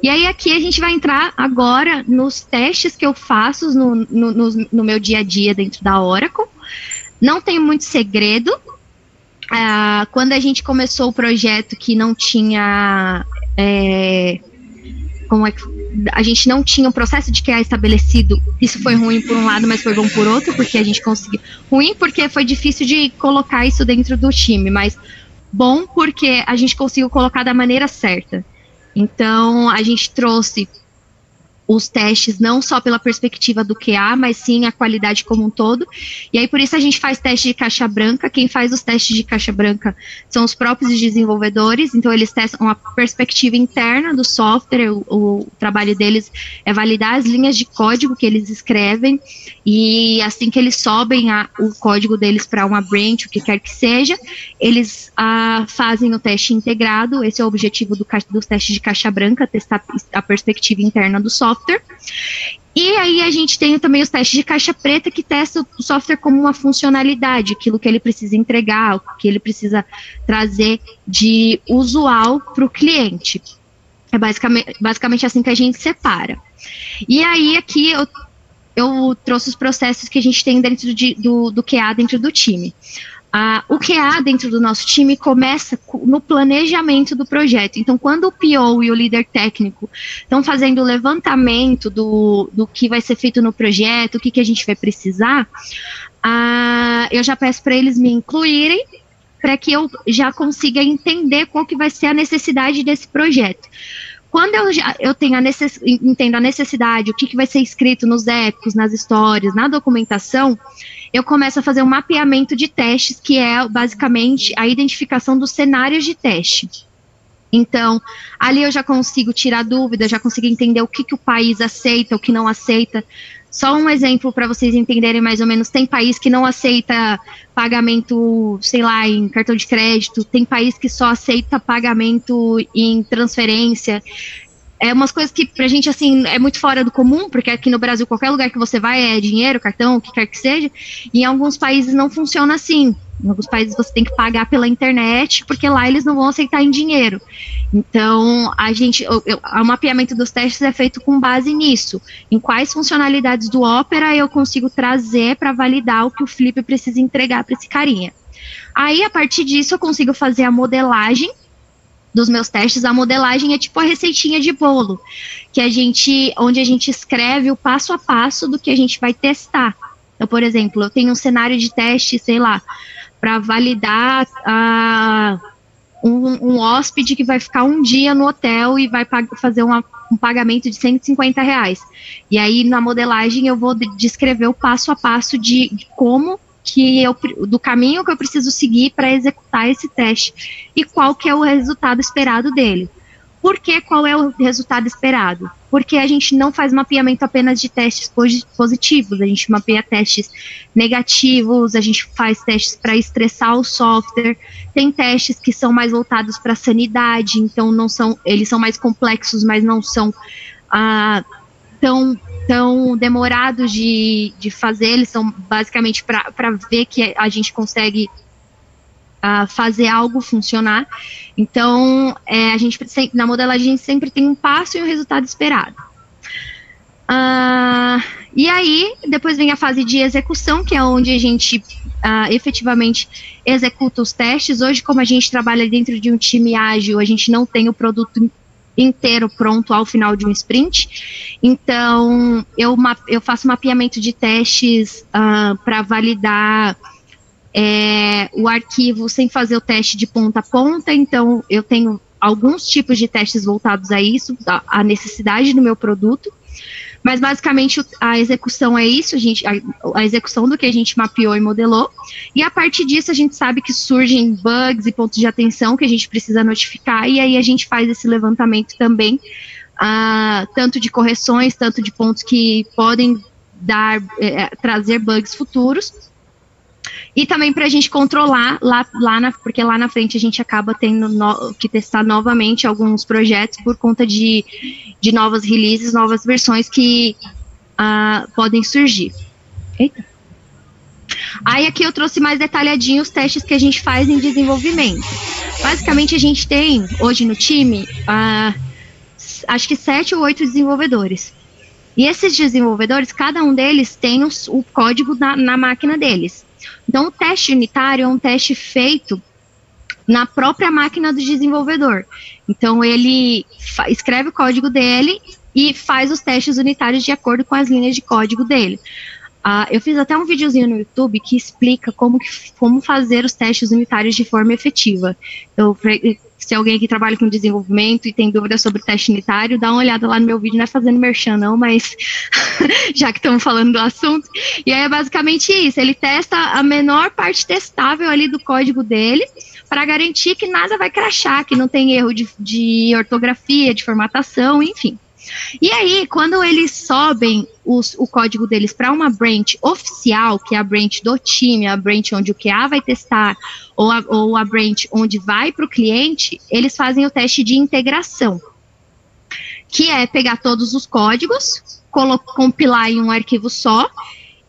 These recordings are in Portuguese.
E aí aqui a gente vai entrar agora nos testes que eu faço no meu dia a dia dentro da Oracle. Não tem muito segredo. Quando a gente começou o projeto que não tinha... a gente não tinha um processo de QA estabelecido, isso foi ruim por um lado, mas foi bom por outro, porque a gente conseguiu. Ruim porque foi difícil de colocar isso dentro do time, mas bom porque a gente conseguiu colocar da maneira certa. Então, a gente trouxe os testes não só pela perspectiva do QA, mas sim a qualidade como um todo. E aí, por isso, a gente faz teste de caixa branca. Quem faz os testes de caixa branca são os próprios desenvolvedores, então eles testam a perspectiva interna do software, o trabalho deles é validar as linhas de código que eles escrevem, e assim que eles sobem o código deles para uma branch, o que quer que seja, eles fazem o teste integrado. Esse é o objetivo dos testes de caixa branca, testar a perspectiva interna do software. E aí a gente tem também os testes de caixa preta, que testam o software como uma funcionalidade, aquilo que ele precisa entregar, o que ele precisa trazer de usual para o cliente. É basicamente assim que a gente separa. E aí aqui eu trouxe os processos que a gente tem dentro do QA dentro do time. O QA dentro do nosso time começa no planejamento do projeto. Então, quando o PO e o líder técnico estão fazendo o levantamento do que vai ser feito no projeto, o que a gente vai precisar, eu já peço para eles me incluírem, para que eu já consiga entender qual que vai ser a necessidade desse projeto. Quando eu entendo a necessidade, o que vai ser escrito nos épicos, nas histórias, na documentação, eu começo a fazer um mapeamento de testes, que é basicamente a identificação dos cenários de teste. Então, ali eu já consigo tirar dúvidas, já consigo entender o que o país aceita, o que não aceita. Só um exemplo para vocês entenderem mais ou menos: tem país que não aceita pagamento, sei lá, em cartão de crédito, tem país que só aceita pagamento em transferência. É umas coisas que pra gente, assim, é muito fora do comum, porque aqui no Brasil, qualquer lugar que você vai é dinheiro, cartão, o que quer que seja, e em alguns países não funciona assim. Em alguns países você tem que pagar pela internet, porque lá eles não vão aceitar em dinheiro. Então, o mapeamento dos testes é feito com base nisso. Em quais funcionalidades do Opera eu consigo trazer para validar o que o Felipe precisa entregar para esse carinha. Aí, a partir disso, eu consigo fazer a modelagem dos meus testes. A modelagem é tipo a receitinha de bolo, onde a gente escreve o passo a passo do que a gente vai testar. Então, por exemplo, eu tenho um cenário de teste, sei lá, para validar um hóspede que vai ficar um dia no hotel e vai fazer um pagamento de R$150. E aí, na modelagem, eu vou descrever o passo a passo de como do caminho que eu preciso seguir para executar esse teste e qual que é o resultado esperado dele. Por que qual é o resultado esperado? Porque a gente não faz mapeamento apenas de testes positivos, a gente mapeia testes negativos, a gente faz testes para estressar o software, tem testes que são mais voltados para a sanidade, então eles são mais complexos, mas não são tão demorados de fazer. Eles são basicamente para ver que a gente consegue fazer algo funcionar. Então, na modelagem sempre tem um passo e um resultado esperado. E aí, depois vem a fase de execução, que é onde a gente efetivamente executa os testes. Hoje, como a gente trabalha dentro de um time ágil, a gente não tem o produto inteiro pronto ao final de um sprint. Então, eu faço mapeamento de testes para validar o arquivo sem fazer o teste de ponta a ponta. Então, eu tenho alguns tipos de testes voltados a isso, a necessidade do meu produto. Mas, basicamente, a execução é isso, a execução do que a gente mapeou e modelou. E, a partir disso, a gente sabe que surgem bugs e pontos de atenção que a gente precisa notificar, e aí a gente faz esse levantamento também, tanto de correções, tanto de pontos que podem trazer bugs futuros. E também para a gente controlar, porque lá na frente a gente acaba tendo que testar novamente alguns projetos por conta de novas releases, novas versões que podem surgir. Eita. Aí aqui eu trouxe mais detalhadinho os testes que a gente faz em desenvolvimento. Basicamente a gente tem, hoje no time, acho que 7 ou 8 desenvolvedores. E esses desenvolvedores, cada um deles tem o código na máquina deles. Então, o teste unitário é um teste feito na própria máquina do desenvolvedor. Então, ele escreve o código dele e faz os testes unitários de acordo com as linhas de código dele. Eu fiz até um videozinho no YouTube que explica como fazer os testes unitários de forma efetiva. Se alguém aqui trabalha com desenvolvimento e tem dúvidas sobre teste unitário, dá uma olhada lá no meu vídeo, não é fazendo merchan não, mas já que estamos falando do assunto. E aí é basicamente isso, ele testa a menor parte testável ali do código dele, para garantir que nada vai crashar, que não tem erro de ortografia, de formatação, enfim. E aí, quando eles sobem o código deles para uma branch oficial, que é a branch do time, a branch onde o QA vai testar, ou a branch onde vai para o cliente, eles fazem o teste de integração, que é pegar todos os códigos, compilar em um arquivo só,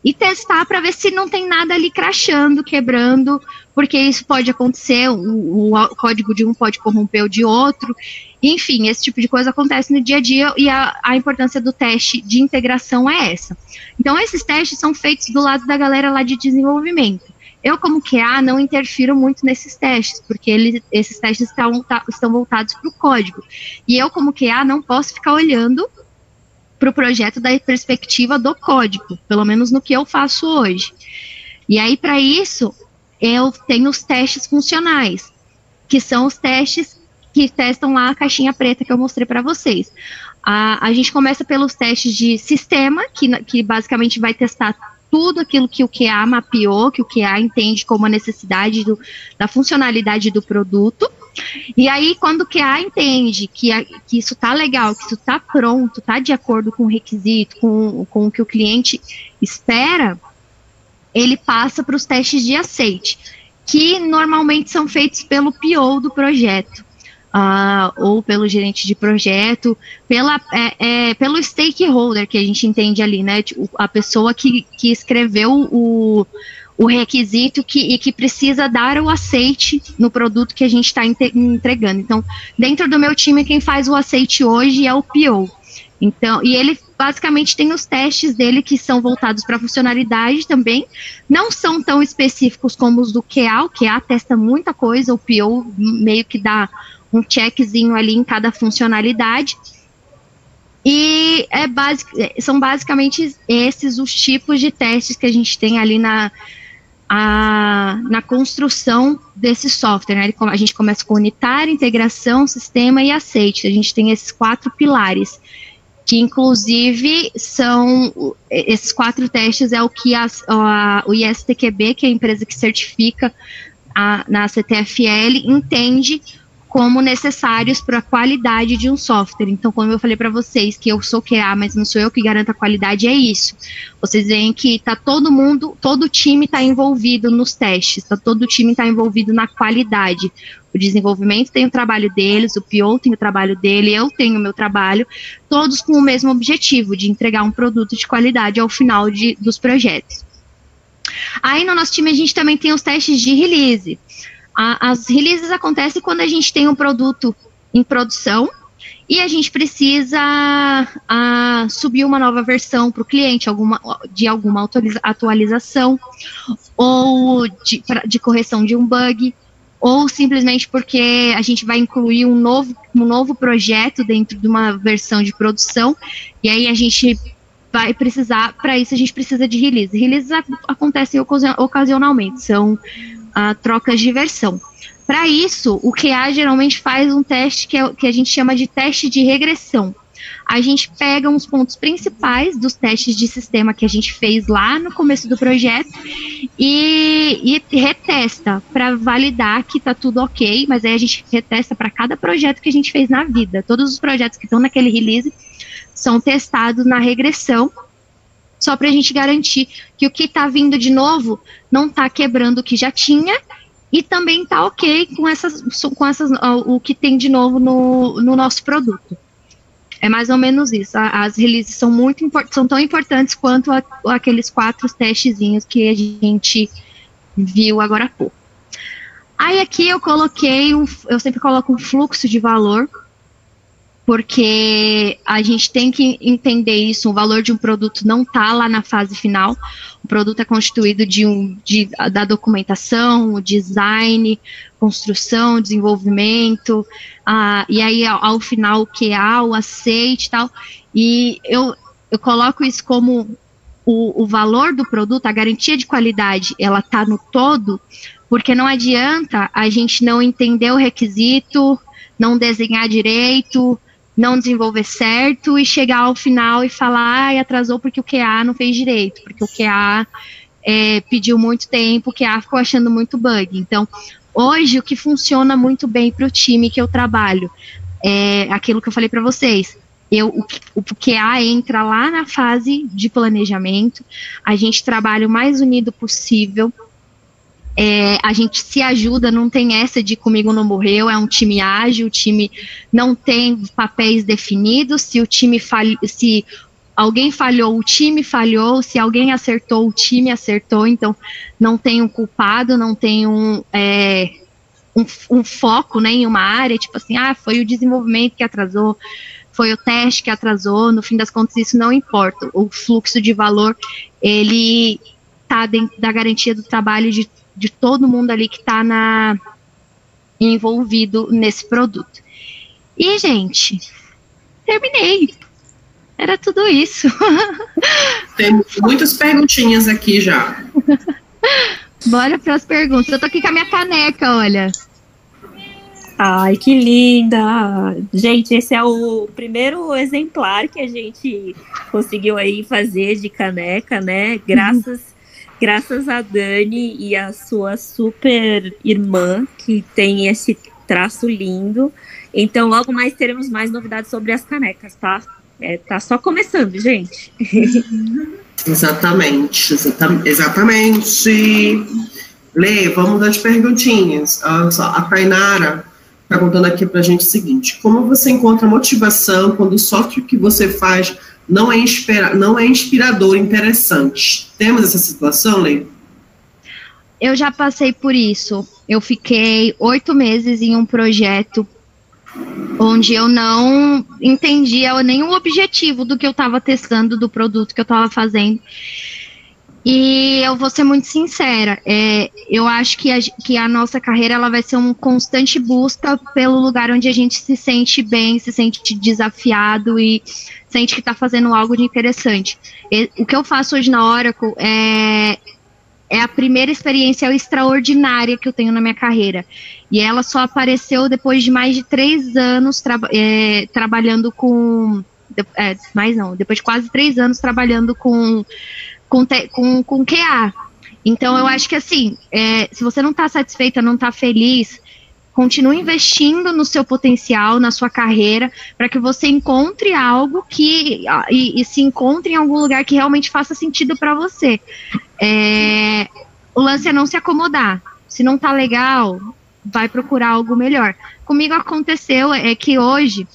e testar para ver se não tem nada ali crashando, quebrando, porque isso pode acontecer, o código de um pode corromper o de outro, enfim, esse tipo de coisa acontece no dia a dia e a importância do teste de integração é essa. Então, esses testes são feitos do lado da galera lá de desenvolvimento. Eu, como QA, não interfiro muito nesses testes, porque esses testes estão voltados para o código. E eu, como QA, não posso ficar olhando para o projeto da perspectiva do código, pelo menos no que eu faço hoje. E aí, para isso, eu tenho os testes funcionais, que são os testes que testam lá a caixinha preta que eu mostrei para vocês. A gente começa pelos testes de sistema, que basicamente vai testar tudo aquilo que o QA mapeou, que o QA entende como a necessidade da funcionalidade do produto. E aí, quando o QA entende que isso está legal, que isso está pronto, está de acordo com o requisito, com o que o cliente espera, ele passa para os testes de aceite, que normalmente são feitos pelo PO do projeto, ou pelo gerente de projeto, pelo stakeholder que a gente entende ali, né? Tipo, a pessoa que escreveu o requisito e que precisa dar o aceite no produto que a gente está entregando. Então, dentro do meu time, quem faz o aceite hoje é o PO. Então, e ele basicamente tem os testes dele que são voltados para funcionalidade também, não são tão específicos como os do QA, o QA testa muita coisa, o PO meio que dá um checkzinho ali em cada funcionalidade, e são basicamente esses os tipos de testes que a gente tem ali na construção desse software, né? A gente começa com unitário, integração, sistema e aceite. A gente tem esses 4 pilares, que inclusive são, esses 4 testes é o que o ISTQB, que é a empresa que certifica na CTFL, entende como necessários para a qualidade de um software. Então, como eu falei para vocês, que eu sou QA, mas não sou eu que garanto a qualidade, é isso. Vocês veem que tá todo o time está envolvido nos testes, todo o time está envolvido na qualidade. O desenvolvimento tem o trabalho deles, o PO tem o trabalho dele, eu tenho o meu trabalho, todos com o mesmo objetivo, de entregar um produto de qualidade ao final dos projetos. Aí, no nosso time, a gente também tem os testes de release. As releases acontecem quando a gente tem um produto em produção e a gente precisa subir uma nova versão para o cliente, de alguma atualização, ou de correção de um bug, ou simplesmente porque a gente vai incluir um novo projeto dentro de uma versão de produção, e aí a gente vai precisar, para isso a gente precisa de release. Releases acontecem ocasionalmente, são trocas de versão. Para isso, o QA geralmente faz um teste que a gente chama de teste de regressão. A gente pega uns pontos principais dos testes de sistema que a gente fez lá no começo do projeto e retesta para validar que está tudo ok, mas aí a gente retesta para cada projeto que a gente fez na vida. Todos os projetos que estão naquele release são testados na regressão, só para a gente garantir que o que está vindo de novo não está quebrando o que já tinha e também está ok com o que tem de novo no nosso produto. É mais ou menos isso. As releases são tão importantes quanto aqueles 4 testezinhos que a gente viu agora há pouco. Aí aqui eu sempre coloco um fluxo de valor, porque a gente tem que entender isso, o valor de um produto não está lá na fase final, o produto é constituído da documentação, o design, construção, desenvolvimento, e aí ao final o QA, o aceite e tal, e eu coloco isso como o valor do produto, a garantia de qualidade, ela está no todo, porque não adianta a gente não entender o requisito, não desenhar direito, não desenvolver certo e chegar ao final e falar, atrasou porque o QA não fez direito, porque o QA pediu muito tempo, o QA ficou achando muito bug. Então, hoje, o que funciona muito bem para o time que eu trabalho é aquilo que eu falei para vocês. O QA entra lá na fase de planejamento, a gente trabalha o mais unido possível, a gente se ajuda, não tem essa de comigo não morreu, é um time ágil, o time não tem papéis definidos, se alguém falhou, o time falhou, se alguém acertou, o time acertou, então não tem um culpado, não tem um foco, né, em uma área, tipo assim, foi o desenvolvimento que atrasou, foi o teste que atrasou, no fim das contas isso não importa, o fluxo de valor, ele está dentro da garantia do trabalho de todo mundo ali que está envolvido nesse produto. E, gente, terminei. Era tudo isso. Tem muitas perguntinhas aqui já. Bora para as perguntas. Eu tô aqui com a minha caneca, olha. Ai, que linda! Gente, esse é o primeiro exemplar que a gente conseguiu aí fazer de caneca, né? Graças a Dani e a sua super irmã, que tem esse traço lindo. Então, logo mais teremos mais novidades sobre as canecas, tá? Tá só começando, gente. Exatamente. Lê, vamos das perguntinhas. A Tainara está contando aqui para a gente o seguinte: como você encontra motivação quando o software que você faz não é inspirador, interessante? Temos essa situação, Lê? Eu já passei por isso. Eu fiquei 8 meses em um projeto onde eu não entendia nenhum objetivo do que eu estava testando, do produto que eu estava fazendo. E eu vou ser muito sincera, eu acho que a nossa carreira ela vai ser uma constante busca pelo lugar onde a gente se sente bem, se sente desafiado e sente que está fazendo algo de interessante. O que eu faço hoje na Oracle é a primeira experiência extraordinária que eu tenho na minha carreira. E ela só apareceu depois de mais de 3 anos trabalhando com... depois de quase 3 anos trabalhando com QA. Então, eu acho que assim, se você não está satisfeita, não está feliz, continue investindo no seu potencial, na sua carreira, para que você encontre algo e se encontre em algum lugar que realmente faça sentido para você. O lance é não se acomodar. Se não tá legal, vai procurar algo melhor. Comigo aconteceu que hoje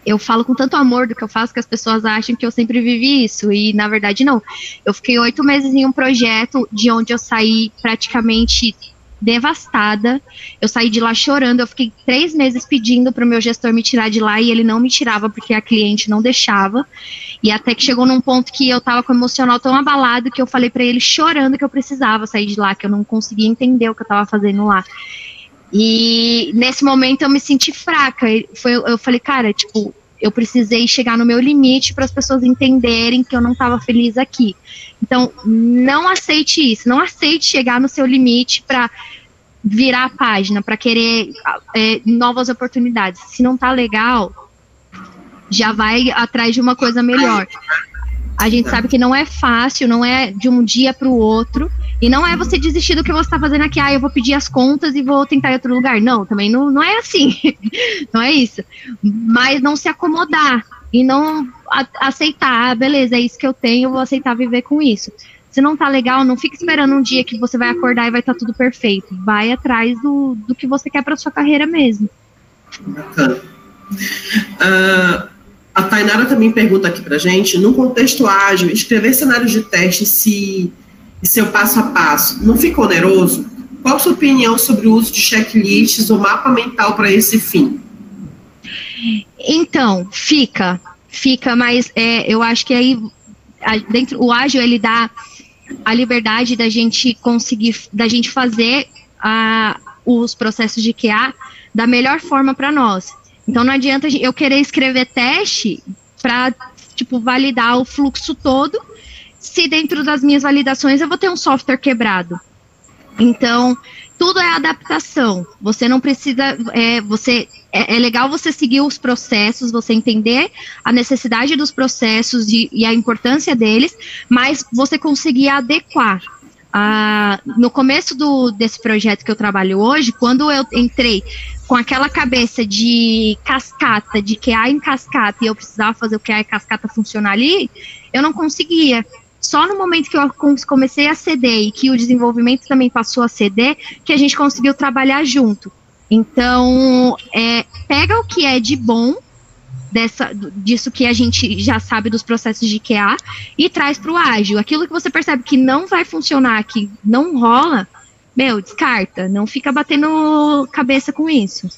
eu falo com tanto amor do que eu faço que as pessoas acham que eu sempre vivi isso, e na verdade não. Eu fiquei 8 meses em um projeto de onde eu saí praticamente devastada, eu saí de lá chorando, eu fiquei 3 meses pedindo para o meu gestor me tirar de lá e ele não me tirava porque a cliente não deixava, e até que chegou num ponto que eu tava com o emocional tão abalado que eu falei para ele chorando que eu precisava sair de lá, que eu não conseguia entender o que eu tava fazendo lá. E nesse momento eu me senti fraca, eu falei, cara, tipo, eu precisei chegar no meu limite para as pessoas entenderem que eu não estava feliz aqui. Então, não aceite isso, não aceite chegar no seu limite para virar a página, para querer novas oportunidades. Se não tá legal, já vai atrás de uma coisa melhor. A gente sabe que não é fácil, não é de um dia para o outro, e não é você desistir do que você está fazendo aqui, eu vou pedir as contas e vou tentar em outro lugar. Não, também não é assim, não é isso. Mas não se acomodar e não aceitar, beleza, é isso que eu tenho, eu vou aceitar viver com isso. Se não tá legal, não fique esperando um dia que você vai acordar e vai estar tudo perfeito. Vai atrás do que você quer para sua carreira mesmo. Bacana. A Tainara também pergunta aqui pra gente, no contexto ágil, escrever cenários de teste e seu passo a passo, não fica oneroso? Qual a sua opinião sobre o uso de checklists ou mapa mental para esse fim? Então, fica, mas eu acho que aí dentro o ágil ele dá a liberdade da gente conseguir, da gente fazer os processos de QA da melhor forma para nós. Então não adianta eu querer escrever teste para tipo validar o fluxo todo, se dentro das minhas validações eu vou ter um software quebrado. Então, tudo é adaptação. Você não precisa. É legal você seguir os processos, você entender a necessidade dos processos e a importância deles, mas você conseguir adequar. No começo desse projeto que eu trabalho hoje, quando eu entrei com aquela cabeça de cascata, de QA em cascata, e eu precisava fazer o QA em cascata funcionar ali, eu não conseguia. Só no momento que eu comecei a ceder e que o desenvolvimento também passou a ceder, que a gente conseguiu trabalhar junto. Então, pega o que é de bom disso que a gente já sabe dos processos de QA e traz para o ágil. Aquilo que você percebe que não vai funcionar, que não rola, descarta. Não fica batendo cabeça com isso.